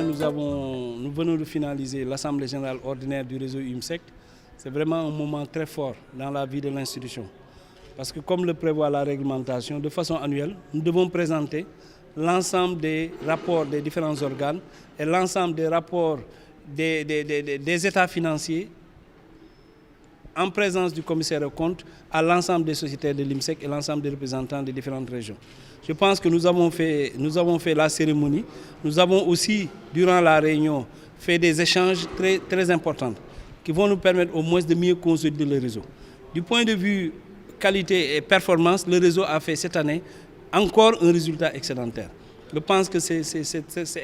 matin, nous venons de finaliser l'Assemblée générale ordinaire du réseau UIMSEC. C'est vraiment un moment très fort dans la vie de l'institution. Parce que comme le prévoit la réglementation, de façon annuelle, nous devons présenter l'ensemble des rapports des différents organes et l'ensemble des rapports des états financiers en présence du commissaire aux comptes à l'ensemble des sociétaires de l'IMSEC et l'ensemble des représentants des différentes régions. Je pense que nous avons fait la cérémonie. Nous avons aussi, durant la réunion, fait des échanges très, très importants qui vont nous permettre au moins de mieux consolider le réseau. Du point de vue qualité et performance, le réseau a fait cette année encore un résultat excédentaire. Je pense que c'est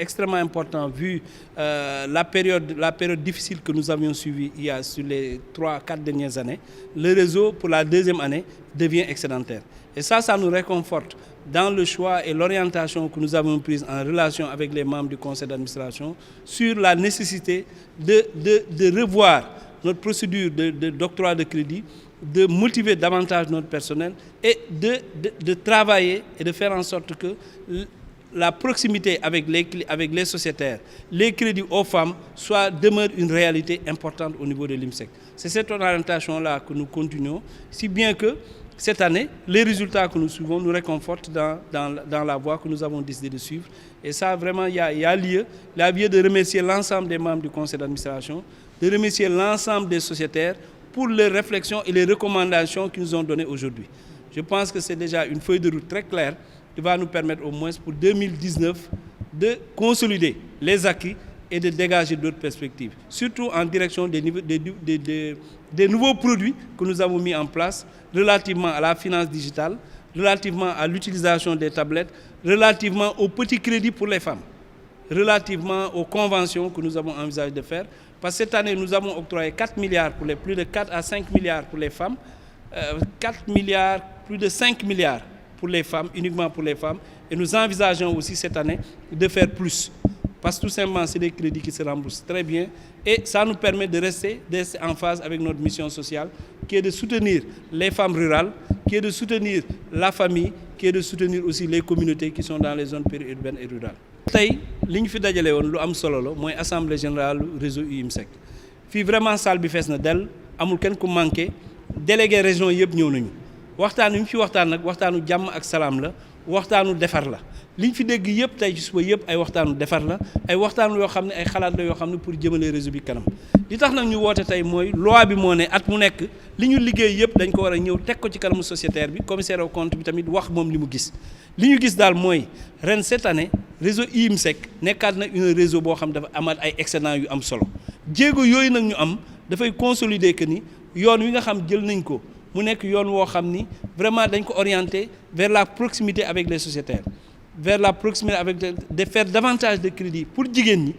extrêmement important vu la période difficile que nous avions suivie il y a sur les 3-4 dernières années. Le réseau, pour la deuxième année, devient excédentaire. Et ça nous réconforte dans le choix et l'orientation que nous avons prise en relation avec les membres du conseil d'administration sur la nécessité de revoir notre procédure d'octroi de crédit, de motiver davantage notre personnel et de travailler et de faire en sorte que la proximité avec les sociétaires, les crédits aux femmes demeure une réalité importante au niveau de l'IMSEC. C'est cette orientation-là que nous continuons, si bien que cette année, les résultats que nous suivons nous réconfortent dans la voie que nous avons décidé de suivre. Et ça, vraiment, il y a lieu de remercier l'ensemble des membres du conseil d'administration, de remercier l'ensemble des sociétaires pour les réflexions et les recommandations qu'ils nous ont données aujourd'hui. Je pense que c'est déjà une feuille de route très claire qui va nous permettre au moins pour 2019 de consolider les acquis et de dégager d'autres perspectives, surtout en direction des nouveaux produits que nous avons mis en place relativement à la finance digitale, relativement à l'utilisation des tablettes, relativement aux petits crédits pour les femmes, relativement aux conventions que nous avons envisagé de faire. Parce que cette année, nous avons octroyé 4 milliards pour plus de 4 à 5 milliards pour les femmes, 4 milliards, plus de 5 milliards pour les femmes, uniquement pour les femmes. Et nous envisageons aussi cette année de faire plus. Parce que tout simplement, c'est des crédits qui se remboursent très bien. Et ça nous permet de rester en phase avec notre mission sociale, qui est de soutenir les femmes rurales, qui est de soutenir la famille, qui est de soutenir aussi les communautés qui sont dans les zones périurbaines et rurales. Tey li ñu fi dajale woon lu am solo la mooy assemblée générale réseau UIMSEC fii vraiment salle bi fees na dell amul kenn ku manqué délégué région yëpp ñëw nañu waxtaan wi ñu fi waxtaan nag waxtaanu jàmm ak salaam la waxtaanu defar la li ñu fi dégg yëpp tey ci suba yëpp ay waxtaanu defar la ay waxtaan yoo xam ne ay xalaat la yoo xam ne pour jëmale réseau bi kanam li tax nag ñu woote tey mooy loi bi moo ne at mu nekk li ñu liggéey yëpp dañ ko war a ñëw teg ko ci kanamu sociétaire bi commissaire au compte bi tamit wax moom li mu gis li ñu gis daal mooy ren cette année réseau UIMSEC nekkaat na un réseau boo xam dafa amaat ay excédents yu am solo jéego yooyu nag ñu am dafay consolider que ni yoon wi nga xam jël nañ ko mu nekk yoon woo xam ni vraiment dañ ko orienter vers la proximité avec les sociétaires vers la proximité avec de faire davantage de crédit pour jigéen ñi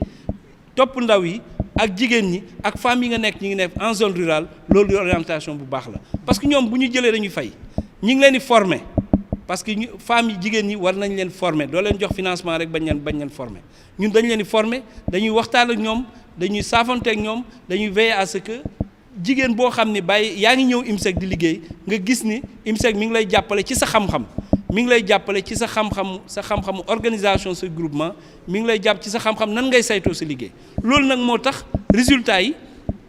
topp ndaw yi ak jigéen ñi ak femmes yi nga nekk ñi ngi nekk en zone rurale loolu orientation bu baax la parce que ñoom bu ñu jëlee dañuy fay ñi ngi leen di former parce que femmes yi jigéen ñi war nañ leen former doo leen jox financement rek bañ leen former ñun dañ leen di former dañuy waxtaan ak ñoom dañuy saafante ak ñoom dañuy veiller à ce que jigéen boo xam ne yaa ngi ñëw IMSEC di liggéey nga gis ni IMSEC mi ngi lay jàppale ci sa xam-xam mi ngi lay jàppale ci sa xam-xamu organisation sa groupement mi ngi lay jàpp ci sa xam-xam nan ngay saytoo sa liggéey loolu nag moo tax résultats yi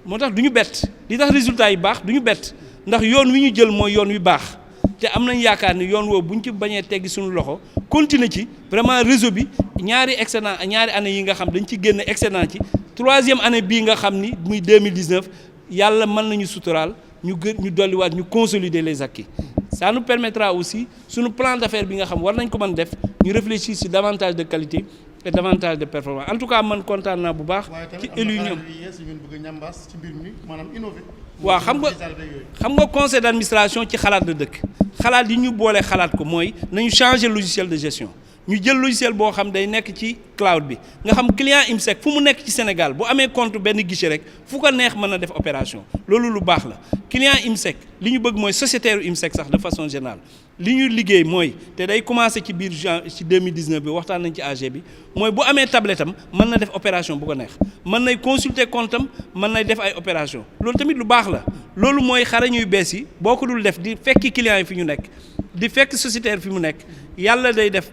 moo tax du ñu bett li tax résultats yi baax du ñu bett ndax yoon wi ñu jël mooy yoon wi baax te am nañ yaakaar ni yoon woowu bu ñu ci bañee teggi suñu loxo continuer ci vraiment réseau bi ñaari année yi nga xam dañ ci génn excédent ci 3e année bii nga xam ni muy 2019 yàlla mën nañu suturaal ñu dolliwaat ñu consolider les acquis ça nous permettra aussi suñu plan d'affaires bi nga xam war nañ ko mën def ñu réfléchir ci davantage de qualité et davantage de performance en tout cas man kontaan naa bu baax ci élu ñoom waaw xam nga conseil d'administration ci xalaat la dëkk xalaat yi ñu boole xalaat ko mooy nañu changer logiciel de gestion ñu jël logiciel boo xam day nekk ci cloud bi nga xam client IMSEC fu mu nekk ci Sénégal bu amee compte benn guichet rek fu ko neex mën na def opération loolu lu baax la client IMSEC li ñu bëgg mooy sociétaire IMSEC sax de façon générale li ñu liggéey mooy te day commencer ci biir ci 2019 bi waxtaan nañ ci AG bi mooy bu amee tablette am mën na def opération bu ko neex mën nay consulter compte am mën nay def ay opération loolu tamit lu baax la loolu mooy xarañ yu bees yi boo ko dul def di fekki client yi fi ñu nekk di fekk sociétaire fi mu nekk yàlla day def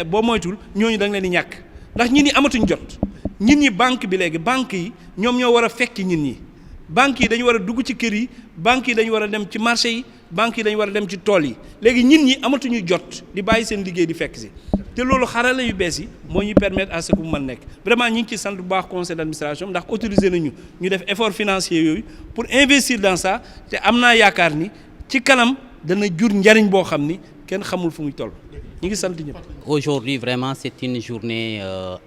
boo moytul ñooñu da nga leen di ñàkk ndax ñi ni amatuñ jot nit ñi banque bi léegi banque yi ñoom ñoo war a fekk nit ñi banque yi dañu war a dugg ci kër yi banque yi dañu war a dem ci marché yi banque yi dañu war a dem ci tool yi léegi nit ñi amatuñu jot di bàyyi seen liggéey di fekk si te loolu xarala yu bees yi moo ñuy permettre à ce que mu mën nekk vraiment ñi ngi ci sant bu baax conseil d'administration ndax autorisé nañu ñu def effort financier yooyu pour investir dans ça te am naa yaakaar ni ci kanam dana jur njariñ boo xam ni kenn xamul fu muy toll ñu ngi sant ñëpp. Aujourd'hui, vraiment, c'est une journée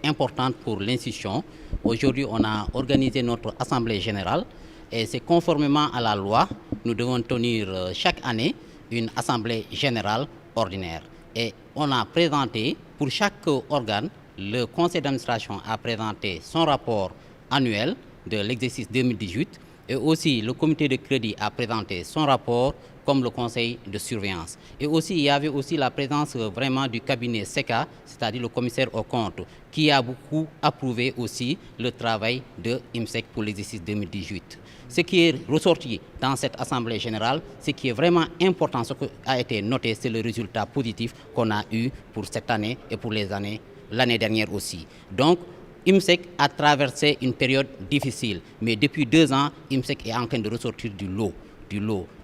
importante pour l'institution. Aujourd'hui, on a organisé notre assemblée générale et c'est conformément à la loi, nous devons tenir chaque année une assemblée générale ordinaire. Et on a présenté, pour chaque organe, le conseil d'administration a présenté son rapport annuel de l'exercice 2018 et aussi le comité de crédit a présenté son rapport comme le conseil de surveillance. Et aussi, il y avait aussi la présence vraiment du cabinet SECA, c'est-à-dire le commissaire aux comptes, qui a beaucoup approuvé aussi le travail de IMSEC pour l'exercice 2018. Ce qui est ressorti dans cette assemblée générale, ce qui est vraiment important, ce qui a été noté, c'est le résultat positif qu'on a eu pour cette année et pour l'année dernière aussi. Donc, IMSEC a traversé une période difficile, mais depuis 2 ans, IMSEC est en train de ressortir du lot.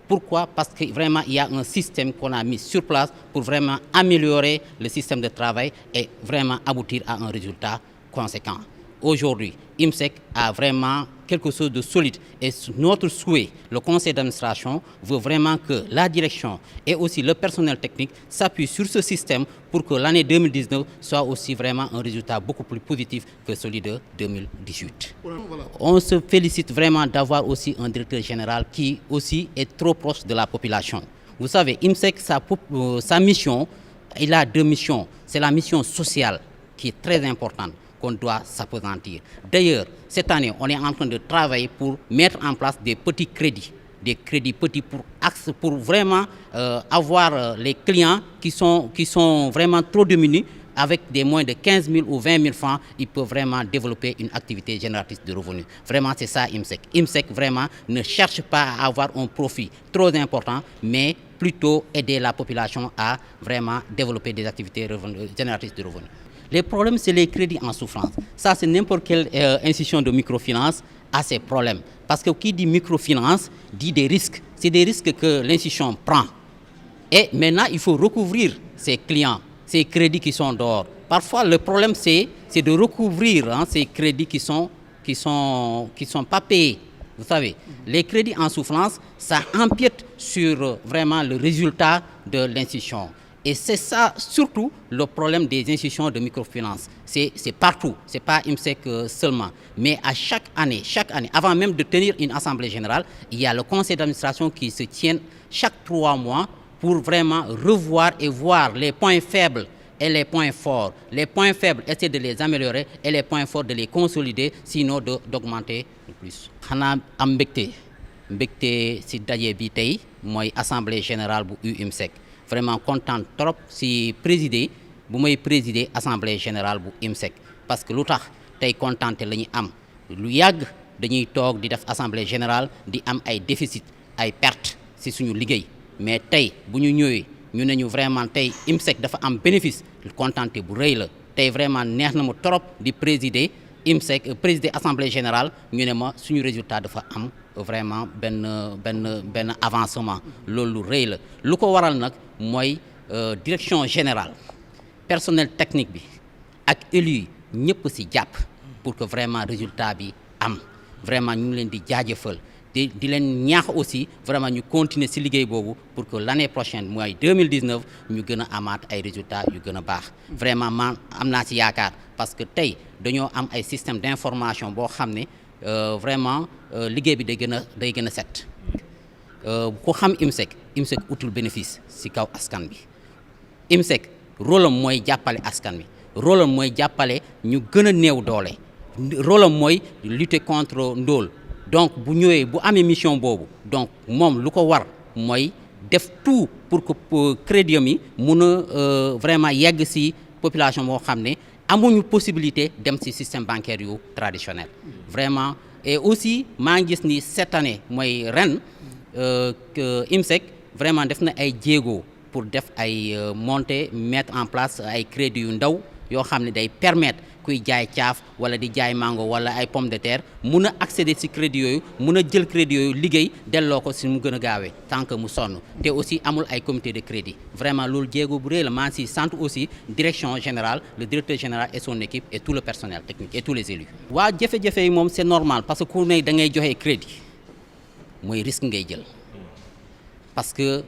Pourquoi? Parce que vraiment, il y a un système qu'on a mis sur place pour vraiment améliorer le système de travail et vraiment aboutir à un résultat conséquent. Aujourd'hui, IMSEC a vraiment quelque chose de solide et notre souhait, le conseil d'administration veut vraiment que la direction et aussi le personnel technique s'appuient sur ce système pour que l'année 2019 soit aussi vraiment un résultat beaucoup plus positif que celui de 2018. On se félicite vraiment d'avoir aussi un directeur général qui aussi est trop proche de la population. Vous savez, IMSEC, sa mission, il a 2 missions. C'est la mission sociale qui est très importante, qu'on doit s'appesantir. D'ailleurs, cette année, on est en train de travailler pour mettre en place des petits crédits petits pour vraiment avoir les clients qui sont vraiment trop démunis. Avec des moins de 15 000 ou 20 000 francs, ils peuvent vraiment développer une activité génératrice de revenus. Vraiment, c'est ça IMSEC. IMSEC vraiment ne cherche pas à avoir un profit trop important, mais plutôt aider la population à vraiment développer des activités génératrices de revenus. Les problèmes, c'est les crédits en souffrance. Ça, c'est n'importe quelle institution de microfinance a ces problèmes. Parce que qui dit microfinance dit des risques. C'est des risques que l'institution prend. Et maintenant, il faut recouvrir ses clients, ces crédits qui sont dehors. Parfois, le problème, c'est de recouvrir ces crédits qui sont pas payés. Vous savez, les crédits en souffrance, ça empiète sur vraiment le résultat de l'institution. Et c'est ça, surtout, le problème des institutions de microfinance. C'est partout, ce n'est pas IMSEC seulement. Mais à chaque année, avant même de tenir une assemblée générale, il y a le conseil d'administration qui se tient chaque 3 mois pour vraiment revoir et voir les points faibles et les points forts. Les points faibles, essayer de les améliorer et les points forts de les consolider, sinon d'augmenter le plus. Xanaa am mbégte si daje bi tey mooy assemblée générale bu IMSEC. Vraiment content trop si présider assemblée générale bu IMSEC parce que lu tax tey contenté la ñu am lu yàgg dañuy toog di def assemblée générale di am ay déficit ay pertes si suñu liggéey mais tey bu ñu ñëwee ñu ne ñu vraiment tey IMSEC dafa am bénéfice contenté bu rëy la tey vraiment neex na ma trop di présider IMSEC présider assemblée générale ñu ne ma suñu résultat dafa am vraiment benn avancement loolu lu rëy la lu ko waral nag mooy direction générale personnel technique bi ak élus ñëpp ci jàpp pour que vraiment résultat bi am vraiment ñu ngi leen di jaajëfal di leen ñaax aussi vraiment ñu continuer ci liggéey boobu pour que l'année prochaine mooy 2019 ñu gën a amaat ay résultats yu gën a baax vraiment man am naa ci yaakaar parce que tey dañoo am ay système d'information boo xam ne vraiment liggéey bi day gën a set ku xam IMSEC utul bénéfice ci kaw askan bi IMSEC rôle am mooy jàppale askan bi rôle am mooy jàppale ñu gën a néew doole rôle am mooy lutter contre ndóol donc bu ñëwee bu amee mission boobu donc moom lu ko war mooy def tout pour que crédit mi mun a vraiment yegg ci population boo xam ne amuñu possibilité dem ci système bancaire yu traditionnel vraiment et aussi maa ngi gis ni cette année mooy ren IMSEC vraiment def na ay jéego pour def ay mettre en place ay crédits yu ndaw yoo xam ne day permettre kuy jaay caaf wala di jaay mango wala ay pomme de terre mun a accéder ci crédit yooyu mun a jël crédit yooyu liggéey delloo ko ci mu gën a gaawee tant que mu sonn te aussi amul ay comité de crédit vraiment loolu jéego bu rëy la maa ci sant aussi direction générale le directeur général et son équipe et tout le personnel technique et tous les élus. waa jafe-jafe yi moom c'est normal parce que ku ne da ngay joxe crédit mooy risque ngay jël parce que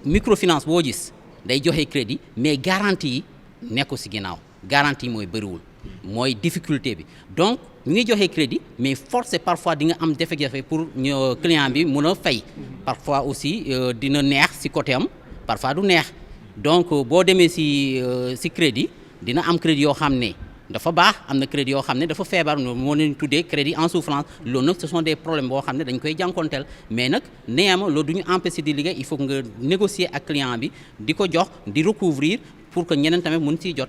microfinance boo gis day joxe crédit mais garantie yi nekku ci ginnaaw garantie mooy bëriwul mooy difficulté bi donc ñu ngi joxe crédit mais forcé parfois di nga am jafe-jafe pour client bi mun a fay parfois aussi dina neex ci côté am parfois du neex donc boo demee ci crédit dina am crédit yoo xam ne dafa baax am na crédit yoo xam ne dafa feebar moo leen tuddee crédit en souffrance loolu nag ce sont des problèmes boo xam ne dañ koy jànkonteel mais nag néema loolu du ñu empêcher di liggéey il faut que nga négocier ak client bi di ko jox di recouvrir pour que ñeneen tamit mun ciy jot